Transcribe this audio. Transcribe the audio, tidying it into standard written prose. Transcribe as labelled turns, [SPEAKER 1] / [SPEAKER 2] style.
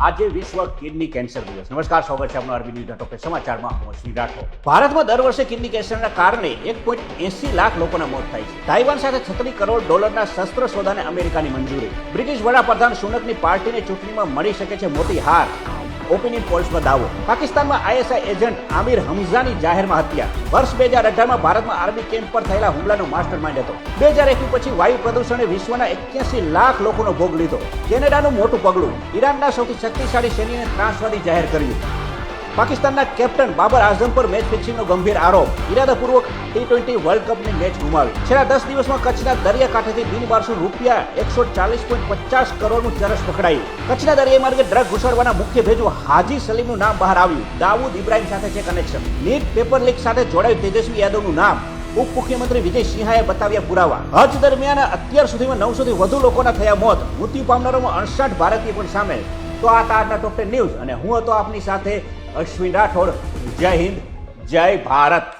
[SPEAKER 1] આજે વિશ્વ kidney cancer દિવસ. નમસ્કાર, સ્વાગત છે આપનું આરબી ન્યૂઝ ટોપ સમાચારમાં. હું અશ્વિન રાઠોડ. ભારતમાં દર વર્ષે કિડની કેન્સરના કારણે 1.80 લાખ લોકોના મોત થાય છે. તાઇવાન સાથે $36 કરોડ શસ્ત્ર સોદાને અમેરિકાની મંજૂરી. બ્રિટિશ વડાપ્રધાન સુનકની પાર્ટીને ચૂંટણીમાં મળી શકે છે મોટી હાર. ઓપિનિયન પોલ્સમાં દાવો. પાકિસ્તાનમાં આઈએસઆઈ એજન્ટ આમિર હમઝાની જાહેરમાં હત્યા. વર્ષ 2018માં ભારતમાં આર્મી કેમ્પ પર થયેલા હુમલાનો માસ્ટર માઇન્ડ હતો. 2021 પછી વાયુ પ્રદૂષણે વિશ્વના 81 લાખ લોકોનો ભોગ લીધો. કેનેડાનું મોટું પગલું. ઈરાનના સૌથી શક્તિશાળી સૈન્યને ત્રાસવાદી જાહેર કર્યું. પાકિસ્તાનના કેપ્ટન બાબર આઝમ પર મેચ ફિક્સિંગનો ગંભીર આરોપ. ઇરાદાપૂર્વક T20 વર્લ્ડ કપની મેચ ગુમાવી. છેલ્લા 10 દિવસમાં કચ્છના દરિયાકાંઠેથી બિનવારસુ ₹140.50 કરોડનું ચરસ પકડાયું. કચ્છના દરિયાઈ માર્ગે ડ્રગ ઘુસાડવાના મુખ્ય ભેજુ હાજી સલીમનું નામ બહાર આવ્યું. દાઉદ ઇબ્રાહિમ સાથે છે કનેક્શન. નીટ પેપર લીક સાથે જોડાયું તેજસ્વી યાદવનું નામ. ઉપમુખ્યમંત્રી વિજય સિંહાએ બતાવ્યા પુરાવા. હજ દરમિયાન અત્યાર સુધીમાં 900 થી વધુ લોકોના થયા મોત. મૃત્યુ પામનારોમાં 68 ભારતીય પણ સામેલ. તો આ આજના ટોપ 10 ન્યૂઝ અને હું હતો આપની સાથે અશ્વિન રાઠોડ. જય હિન્દ, જય ભારત.